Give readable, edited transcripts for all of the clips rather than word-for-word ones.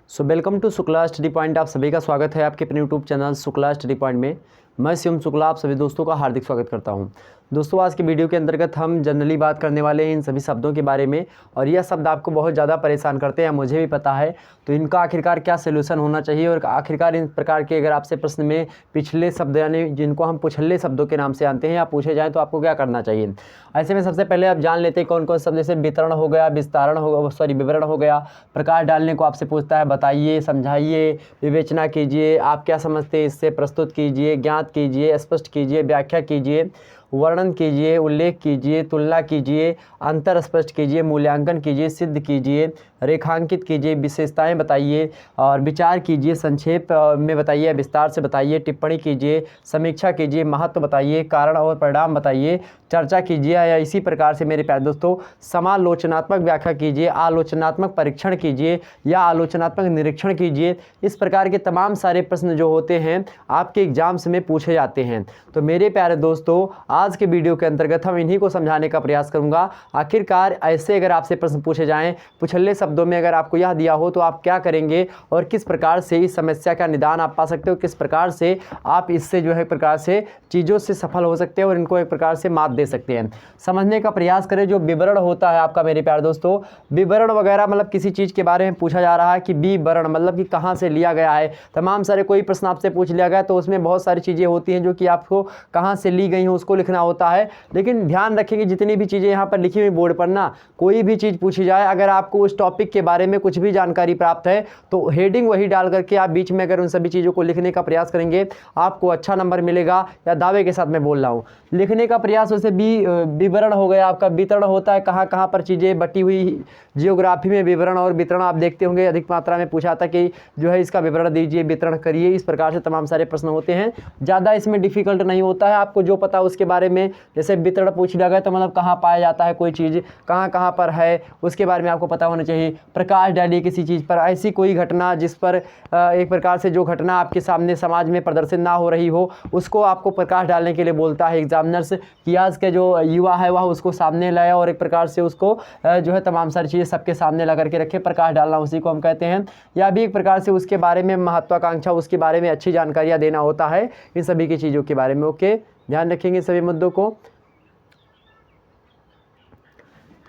Welcome to Shukla study point. आप सभी का स्वागत है आपके अपने YouTube channel Shukla study point में। मैं शिवम शुक्ला आप सभी दोस्तों का हार्दिक स्वागत करता हूं। दोस्तों, आज के वीडियो के अंतर्गत हम जनरली बात करने वाले हैं इन सभी शब्दों के बारे में, और यह शब्द आपको बहुत ज़्यादा परेशान करते हैं, मुझे भी पता है। तो इनका आखिरकार क्या सोल्यूशन होना चाहिए, और आखिरकार इन प्रकार के अगर आपसे प्रश्न में पिछले शब्द यानी जिनको हम पुछल्ले शब्दों के नाम से जानते हैं या पूछे जाएँ तो आपको क्या करना चाहिए। ऐसे में सबसे पहले आप जान लेते हैं कौन कौन शब्द, जैसे वितरण हो गया, विस्तारण हो विवरण हो गया। प्रकाश डालने को आपसे पूछता है, बताइए, समझाइए, विवेचना कीजिए, आप क्या समझते हैं इससे, प्रस्तुत कीजिए, ज्ञात कीजिए, स्पष्ट कीजिए, व्याख्या कीजिए, वर्णन कीजिए, उल्लेख कीजिए, तुलना कीजिए, अंतर स्पष्ट कीजिए, मूल्यांकन कीजिए, सिद्ध कीजिए, रेखांकित कीजिए, विशेषताएं बताइए और विचार कीजिए, संक्षेप में बताइए, विस्तार से बताइए, टिप्पणी कीजिए, समीक्षा कीजिए, महत्व बताइए, कारण और परिणाम बताइए, चर्चा कीजिए, या इसी प्रकार से मेरे प्यारे दोस्तों समालोचनात्मक व्याख्या कीजिए, आलोचनात्मक परीक्षण कीजिए या आलोचनात्मक निरीक्षण कीजिए। इस प्रकार के तमाम सारे प्रश्न जो होते हैं आपके एग्जाम्स में पूछे जाते हैं। तो मेरे प्यारे दोस्तों, आज के वीडियो के अंतर्गत हम इन्हीं को समझाने का प्रयास करूंगा। आखिरकार ऐसे अगर आपसे प्रश्न पूछे जाएं, पुछल्ले शब्दों में अगर आपको यह दिया हो तो आप क्या करेंगे और किस प्रकार से इस समस्या का निदान आप पा सकते हो, किस प्रकार से आप इससे जो है प्रकार से चीज़ों से सफल हो सकते हैं और इनको एक प्रकार से मात दे सकते हैं। समझने का प्रयास करें। जो विवरण होता है आपका मेरे प्यारे दोस्तों, विवरण वगैरह मतलब किसी चीज़ के बारे में पूछा जा रहा है कि विवरण मतलब कि कहाँ से लिया गया है। तमाम सारे कोई प्रश्न आपसे पूछ लिया गया तो उसमें बहुत सारी चीज़ें होती हैं जो कि आपको कहाँ से ली गई हैं उसको लिखना होता है। लेकिन ध्यान रखेंगे जितनी भी चीज़ें यहाँ पर लिखी हुई बोर्ड पर ना, कोई भी चीज़ पूछी जाए, अगर आपको उस टॉपिक के बारे में कुछ भी जानकारी प्राप्त है तो हेडिंग वही डाल करके आप बीच में अगर उन सभी चीज़ों को लिखने का प्रयास करेंगे आपको अच्छा नंबर मिलेगा। या दावे के साथ मैं बोल रहा हूँ, लिखने का प्रयास। वैसे विवरण हो गया आपका, वितरण होता है कहाँ कहाँ पर चीज़ें बटी हुई। जियोग्राफी में विवरण और वितरण आप देखते होंगे अधिक मात्रा में पूछा था कि जो है इसका विवरण दीजिए, वितरण करिए। इस प्रकार से तमाम सारे प्रश्न होते हैं, ज़्यादा इसमें डिफिकल्ट नहीं होता है। आपको जो पता उसके बारे में, जैसे वितरण पूछ लिया गया तो मतलब कहाँ पाया जाता है कोई चीज़, कहाँ कहाँ पर है, उसके बारे में आपको पता होना चाहिए। प्रकाश डालिए किसी चीज़ पर, ऐसी कोई घटना जिस पर एक प्रकार से जो घटना आपके सामने समाज में प्रदर्शित ना हो रही हो उसको आपको प्रकाश डालने के लिए बोलता है एग्जामिनर्स, कि आज के जो युवा है वह उसको सामने लाए और एक प्रकार से उसको जो है तमाम सारी चीज़ें सबके सामने ला करके रखे। प्रकाश डालना उसी को हम कहते हैं। या भी एक प्रकार से उसके बारे में महत्वाकांक्षा, उसके बारे में अच्छी जानकारियाँ देना होता है, इन सभी की चीज़ों के बारे में। ओके, ध्यान रखेंगे सभी मुद्दों को।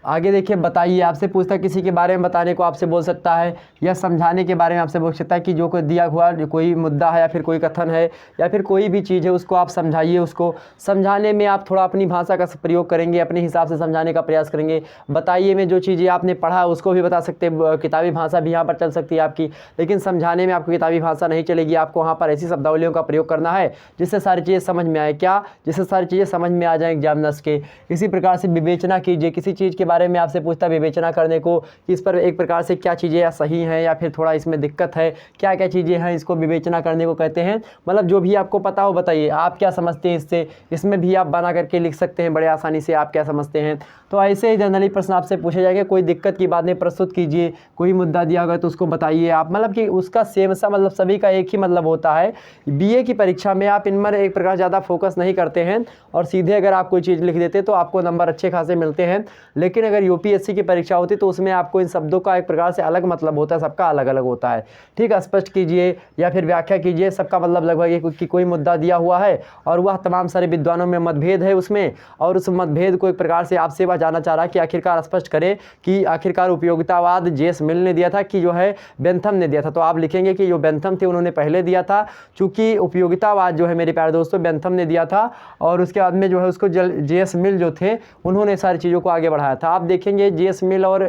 आगे देखिए, बताइए, आपसे पूछता है किसी के बारे में बताने को आपसे बोल सकता है, या समझाने के बारे में आपसे बोल सकता है कि जो कोई दिया हुआ जो कोई मुद्दा है या फिर कोई कथन है या फिर कोई भी चीज़ है उसको आप समझाइए। उसको समझाने में आप थोड़ा अपनी भाषा का प्रयोग करेंगे, अपने हिसाब से समझाने का प्रयास करेंगे। बताइए में जो चीज़ें आपने पढ़ा उसको भी बता सकते हैं, किताबी भाषा भी यहाँ पर चल सकती है आपकी, लेकिन समझाने में आपको किताबी भाषा नहीं चलेगी। आपको वहाँ पर ऐसी शब्दावलियों का प्रयोग करना है जिससे सारी चीज़ें समझ में आए। क्या? जिससे सारी चीज़ें समझ में आ जाएँ एग्जामिनर्स के। इसी प्रकार से विवेचना कीजिए, किसी चीज़ के बारे में आपसे पूछता है विवेचना करने को, इस पर एक प्रकार से क्या चीज़ें या सही हैं या फिर थोड़ा इसमें दिक्कत है, क्या क्या चीज़ें हैं, इसको विवेचना करने को कहते हैं। मतलब जो भी आपको पता हो बताइए, आप क्या समझते हैं इससे, इसमें भी आप बना करके लिख सकते हैं बड़े आसानी से, आप क्या समझते हैं। तो ऐसे ही जनरली प्रश्न आपसे पूछे जाएंगे। कोई दिक्कत की बात नहीं, प्रस्तुत कीजिए, कोई मुद्दा दिया गया तो उसको बताइए आप, मतलब कि उसका सेम सा मतलब सभी का एक ही मतलब होता है। बीए की परीक्षा में आप इन पर एक प्रकार ज़्यादा फोकस नहीं करते हैं और सीधे अगर आप कोई चीज़ लिख देते तो आपको नंबर अच्छे खासे मिलते हैं। लेकिन अगर यूपीएससी की परीक्षा होती तो उसमें आपको इन शब्दों का एक प्रकार से अलग मतलब होता है, सबका अलग अलग होता है। ठीक है, स्पष्ट कीजिए या फिर व्याख्या कीजिए, सबका मतलब लगभग एक कि कोई मुद्दा दिया हुआ है और वह तमाम सारे विद्वानों में मतभेद है उसमें, और उस मतभेद को एक प्रकार से आपसे वह जानना चाह रहा है कि आखिरकार स्पष्ट करें कि आखिरकार उपयोगितावाद जेस मिल ने दिया था कि जो है बेंथम ने दिया था। तो आप लिखेंगे कि जो बेंथम थे उन्होंने पहले दिया था, चूँकि उपयोगितावाद जो है मेरे प्यारे दोस्तों बेंथम ने दिया था, और उसके बाद में जो है उसको जेएस मिल जो थे उन्होंने सारी चीज़ों को आगे बढ़ाया था। आप देखेंगे जेएस मिल और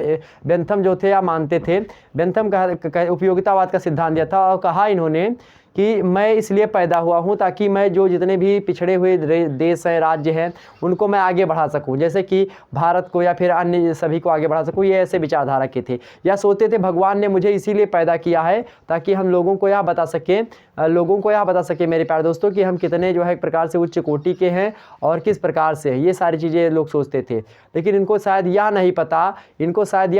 बेंथम जो थे या मानते थे, बेंथम का उपयोगितावाद का सिद्धांत दिया था और कहा इन्होंने कि मैं इसलिए पैदा हुआ हूँ ताकि मैं जो जितने भी पिछड़े हुए देश हैं, राज्य हैं, उनको मैं आगे बढ़ा सकूँ, जैसे कि भारत को या फिर अन्य सभी को आगे बढ़ा सकूँ। ये ऐसे विचारधारा के थे, या सोचते थे भगवान ने मुझे इसीलिए पैदा किया है ताकि हम लोगों को यह बता सके मेरे प्यारे दोस्तों कि हम कितने जो है एक प्रकार से उच्च कोटि के हैं और किस प्रकार से, ये सारी चीज़ें लोग सोचते थे। लेकिन इनको शायद यह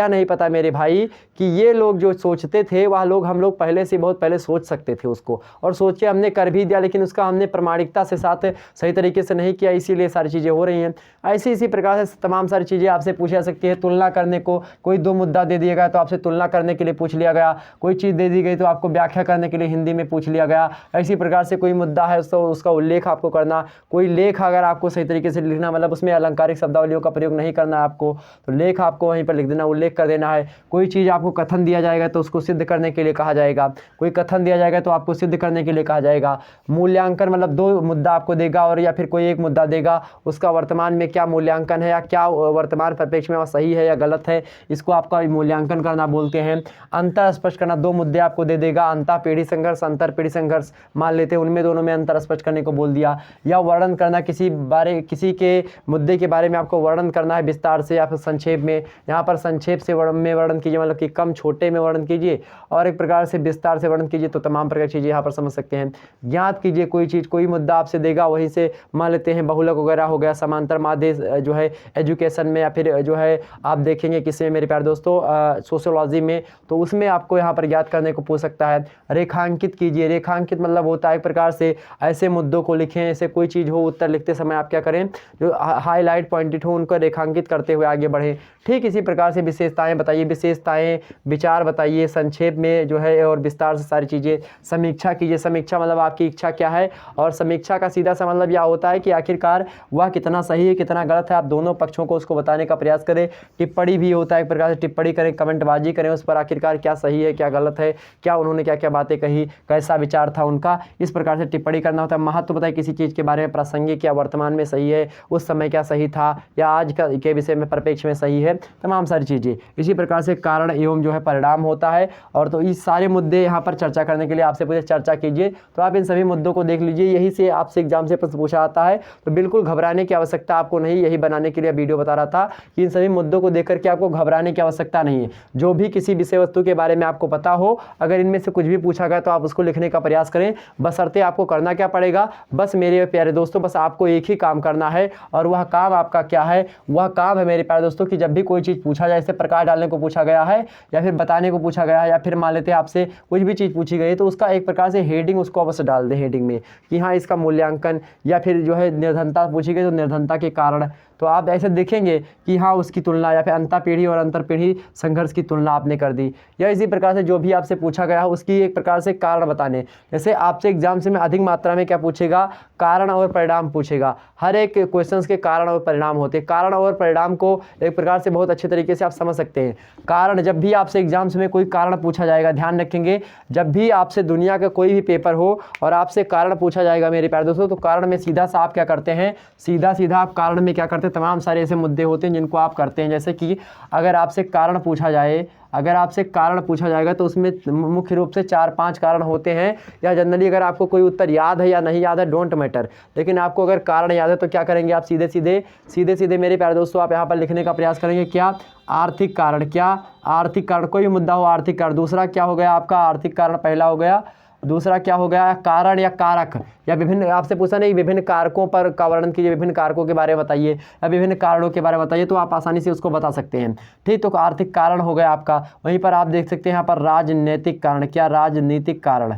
नहीं पता मेरे भाई कि ये लोग जो सोचते थे वह लोग हम लोग पहले से बहुत पहले सोच सकते थे उसको। और सोच के हमने कर भी दिया, लेकिन उसका हमने प्रामाणिकता से साथ सही तरीके से नहीं किया, इसीलिए सारी चीज़ें हो रही हैं। ऐसी इसी प्रकार से तमाम सारी चीज़ें आपसे पूछी जा सकती है। तुलना करने को, कोई दो मुद्दा दे दिया गया तो आपसे तुलना करने के लिए पूछ लिया गया, कोई चीज़ दे दी गई तो आपको व्याख्या करने के लिए हिंदी में पूछ लिया गया। इसी प्रकार से कोई मुद्दा है तो उसका उल्लेख आपको करना, कोई लेख अगर आपको सही तरीके से लिखना, मतलब उसमें अलंकारिक शब्दावलियों का प्रयोग नहीं करना है आपको, तो लेख आपको वहीं पर लिख देना, उल्लेख कर देना है। कोई चीज़ आपको कथन दिया जाएगा तो उसको सिद्ध करने के लिए कहा जाएगा, कोई कथन दिया जाएगा तो आपको सिद्ध करने के लिए कहा जाएगा। मूल्यांकन मतलब दो मुद्दा आपको देगा और या फिर कोई एक मुद्दा देगा, उसका वर्तमान में क्या मूल्यांकन है या क्या वर्तमान परिप्रेक्ष्य में सही है या गलत है, इसको आपका मूल्यांकन करना बोलते हैं। अंतर स्पष्ट करना, दो मुद्दे आपको दे देगा, अंतर पीढ़ी संघर्ष, अंतर पीढ़ी संघर्ष मान लेते हैं, उनमें दोनों में अंतर स्पष्ट करने को बोल दिया। या वर्णन करना, किसी के मुद्दे के बारे में आपको वर्णन करना है विस्तार से या फिर संक्षेप में। यहाँ पर संक्षेप से वर्णन कीजिए, मतलब कि कम छोटे में वर्णन कीजिए, और एक प्रकार से विस्तार से वर्णन कीजिए, तो तमाम प्रकार की चीज़ें यहाँ पर समझ सकते हैं। ज्ञात कीजिए, कोई चीज़ कोई मुद्दा आपसे देगा, वहीं से मान लेते हैं बहुलक वगैरह हो गया, समांतर माध्य जो है एजुकेशन में, या फिर जो है आप देखेंगे किसी में मेरे प्यारे दोस्तों सोशियोलॉजी में, तो उसमें आपको यहाँ पर ज्ञात करने को पूछ सकता है। रेखांकित कीजिए, रेखांकित मतलब होता है एक प्रकार से ऐसे मुद्दों को लिखें, ऐसे कोई चीज़ हो उत्तर लिखते समय आप क्या करें, जो हाईलाइट पॉइंटेड हो उनको रेखांकित करते हुए आगे बढ़ें। ठीक इसी प्रकार से विशेषताएं बताइए, विशेषताएं विचार बताइए संक्षेप में जो है, और विस्तार से सारी चीज़ें। समीक्षा कीजिए, समीक्षा मतलब आपकी इच्छा क्या है, और समीक्षा का सीधा सा मतलब यह होता है कि आखिरकार वह कितना सही है कितना गलत है, आप दोनों पक्षों को उसको बताने का प्रयास करें। टिप्पणी भी होता है एक प्रकार से, टिप्पणी करें, कमेंटबाजी करें उस पर, आखिरकार क्या सही है क्या गलत है, क्या उन्होंने क्या क्या बातें कही, कैसा विचार था उनका, इस प्रकार से टिप्पणी करना होता है। महत्व बताइए किसी चीज़ के बारे में, प्रासंगिक क्या वर्तमान में सही है, उस समय क्या सही था, या आज के विषय में परिप्रेक्ष्य में सही है, तमाम सारी चीज़ें। इसी प्रकार से कारण एवं जो है परिणाम होता है। और तो इस सारे मुद्दे यहाँ पर चर्चा करने के लिए आपसे पूछे चर्चा कीजिए, तो आप इन सभी मुद्दों को देख लीजिए, यही से आपसे एग्जाम से प्रश्न पूछा आता है, तो बिल्कुल घबराने की आवश्यकता आपको नहीं। यही बनाने के लिए वीडियो बता रहा था कि इन सभी मुद्दों को देख करके आपको घबराने की आवश्यकता नहीं है। जो भी किसी विषय वस्तु के बारे में आपको पता हो, अगर इनमें से कुछ भी पूछा गया तो आप उसको लिखने का प्रयास करें। बशर्ते आपको करना क्या पड़ेगा, बस मेरे प्यारे दोस्तों, बस आपको एक ही काम करना है, और वह काम आपका क्या है, वह काम है मेरे प्यारे दोस्तों कि जब भी कोई चीज़ पूछा जाए, जैसे प्रकाश डालने को पूछा गया है, या फिर बताने को पूछा गया है, या फिर मान लेते हैं आपसे कुछ भी चीज़ पूछी गई, तो उसका एक प्रकार से हेडिंग उसको अवश्य डाल दें हेडिंग में कि हाँ इसका मूल्यांकन, या फिर जो है निर्धनता पूछी गई तो निर्धनता के कारण, तो आप ऐसे देखेंगे कि हाँ उसकी तुलना, या फिर अंतर पीढ़ी और अंतर पीढ़ी संघर्ष की तुलना आपने कर दी। या इसी प्रकार से जो भी आपसे पूछा गया है उसकी एक प्रकार से कारण बताने, जैसे आपसे एग्जाम से में अधिक मात्रा में क्या पूछेगा, कारण और परिणाम पूछेगा। हर एक क्वेश्चंस के कारण और परिणाम होते हैं, कारण और परिणाम को एक प्रकार से बहुत अच्छे तरीके से आप समझ सकते हैं। कारण, जब भी आपसे एग्जाम्स में कोई कारण पूछा जाएगा, ध्यान रखेंगे, जब भी आपसे दुनिया का कोई भी पेपर हो और आपसे कारण पूछा जाएगा मेरे प्यारे दोस्तों, तो कारण में सीधा सा आप क्या करते हैं, सीधा सीधा आप कारण में क्या करते हैं, तमाम सारे ऐसे मुद्दे होते हैं जिनको आप करते हैं। जैसे कि अगर आपसे कारण पूछा जाए, अगर आपसे कारण पूछा जाएगा तो उसमें मुख्य रूप से 4-5 कारण होते हैं, या जनरली अगर आपको कोई उत्तर याद है या नहीं याद है डोंट मैटर, लेकिन आपको अगर कारण याद है तो क्या करेंगे आप, सीधे सीधे मेरे प्यारे दोस्तों आप यहाँ पर लिखने का प्रयास करेंगे। क्या, आर्थिक कारण, क्या आर्थिक कारण, कोई मुद्दा हो आर्थिक कारण। दूसरा क्या हो गया आपका, आर्थिक कारण पहला हो गया। दूसरा क्या हो गया, कारण या कारक, या विभिन्न, आपसे पूछा नहीं विभिन्न कारकों पर का वर्णन कीजिए, विभिन्न कारकों के बारे में बताइए, या विभिन्न कारणों के बारे में बताइए, तो आप आसानी से उसको बता सकते हैं। ठीक, तो आर्थिक कारण हो गया आपका। वहीं पर आप देख सकते हैं यहाँ पर राजनीतिक कारण, क्या राजनीतिक कारण,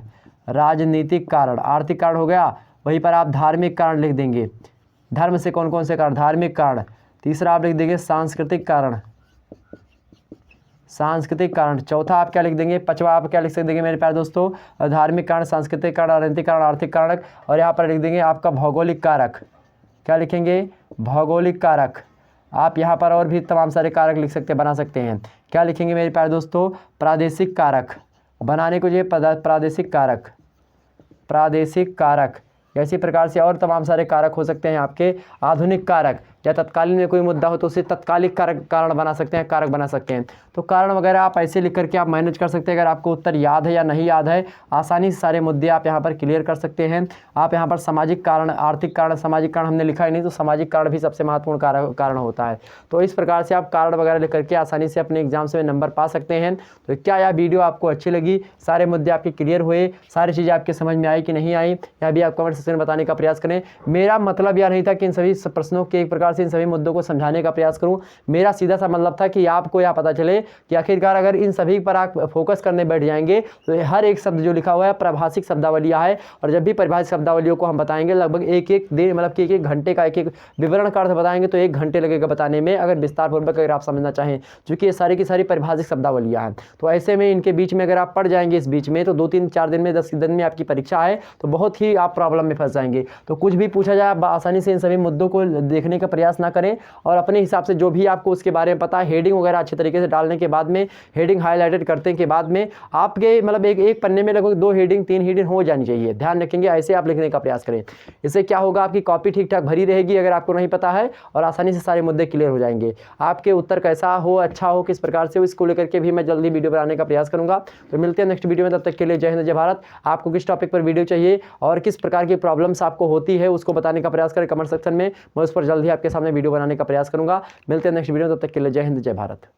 राजनीतिक कारण, आर्थिक कारण हो गया। वहीं पर आप धार्मिक कारण लिख देंगे, धर्म से कौन कौन से कारण, धार्मिक कारण। तीसरा आप लिख देंगे सांस्कृतिक कारण, सांस्कृतिक कारण। चौथा आप क्या लिख देंगे, पांचवा आप क्या लिख देंगे मेरे प्यारे दोस्तों, धार्मिक कारण, सांस्कृतिक कारण, राजनीतिक कारण, आर्थिक कारक, और यहाँ पर लिख देंगे आपका भौगोलिक कारक। क्या लिखेंगे, भौगोलिक कारक। आप यहाँ पर और भी तमाम सारे कारक लिख सकते, बना सकते हैं। क्या लिखेंगे मेरे प्यारे दोस्तों, प्रादेशिक कारक, बनाने को ये प्रादेशिक कारक, प्रादेशिक कारक। इसी प्रकार से और तमाम सारे कारक हो सकते हैं आपके। आधुनिक कारक, या तत्कालीन में कोई मुद्दा हो तो उसे तत्कालिक कारण बना सकते हैं, कारक बना सकते हैं। तो कारण वगैरह आप ऐसे लिख करके आप मैनेज कर सकते हैं। अगर आपको उत्तर याद है या नहीं याद है, आसानी से सारे मुद्दे आप यहाँ पर क्लियर कर सकते हैं। आप यहाँ पर सामाजिक कारण, आर्थिक कारण, सामाजिक कारण हमने लिखा ही नहीं, तो सामाजिक कारण भी सबसे महत्वपूर्ण कारण होता है। तो इस प्रकार से आप कारण वगैरह लिख करके आसानी से अपने एग्जाम्स में नंबर पा सकते हैं। तो क्या यह वीडियो आपको अच्छी लगी, सारे मुद्दे आपके क्लियर हुए, सारी चीज़ें आपके समझ में आई कि नहीं आई, या भी आप कमेंट सेक्शन में बताने का प्रयास करें। मेरा मतलब यह नहीं था कि इन सभी प्रश्नों के एक प्रकार प्रकार से इन सभी मुद्दों को समझाने का प्रयास करूँ। मेरा सीधा सा मतलब था कि आपको यह पता चले कि आखिरकार अगर इन सभी पर आप फोकस करने बैठ जाएंगे तो हर एक शब्द जो लिखा हुआ है परिभाषिक शब्दावलियाँ है, और जब भी परिभाषिक शब्दावलियों को हम बताएंगे लगभग एक एक दिन मतलब कि एक घंटे का एक विवरण का अर्थ बताएंगे तो 1 घंटे लगेगा बताने में, अगर विस्तारपूर्वक अगर आप समझना चाहें, क्योंकि ये सारी की सारी परिभाषिक शब्दावलियाँ हैं। तो ऐसे में इनके बीच में अगर आप पढ़ जाएंगे इस बीच में तो 2-3-4 दिन में 10 दिन में आपकी परीक्षा है तो बहुत ही आप प्रॉब्लम में फंस जाएंगे। तो कुछ भी पूछा जाए आप आसानी से इन सभी मुद्दों को देखने का प्रयास ना करें, और अपने हिसाब से जो भी आपको उसके बारे में पता है हेडिंग वगैरह अच्छे तरीके से डालने के बाद में, हेडिंग हाईलाइटेड करने के बाद में आपके मतलब एक पन्ने में लगभग 2 हेडिंग 3 हेडिंग हो जानी चाहिए। ध्यान रखेंगे, ऐसे आप लिखने का प्रयास करें। इससे क्या होगा, आपकी कॉपी ठीक ठाक भरी रहेगी अगर आपको नहीं पता है, और आसानी से सारे मुद्दे क्लियर हो जाएंगे। आपके उत्तर कैसा हो, अच्छा हो, किस प्रकार से हो, इसको लेकर के भी मैं जल्दी वीडियो बनाने का प्रयास करूंगा। तो मिलते हैं नेक्स्ट वीडियो में, तब तक के लिए जय हिंद जय भारत। आपको किस टॉपिक पर वीडियो चाहिए और किस प्रकार की प्रॉब्लम्स आपको होती है उसको बताने का प्रयास करें कमेंट सेक्शन में, मैं उस पर जल्दी आपके सामने वीडियो बनाने का प्रयास करूंगा। मिलते हैं नेक्स्ट वीडियो, तब तक के लिए जय हिंद जय भारत।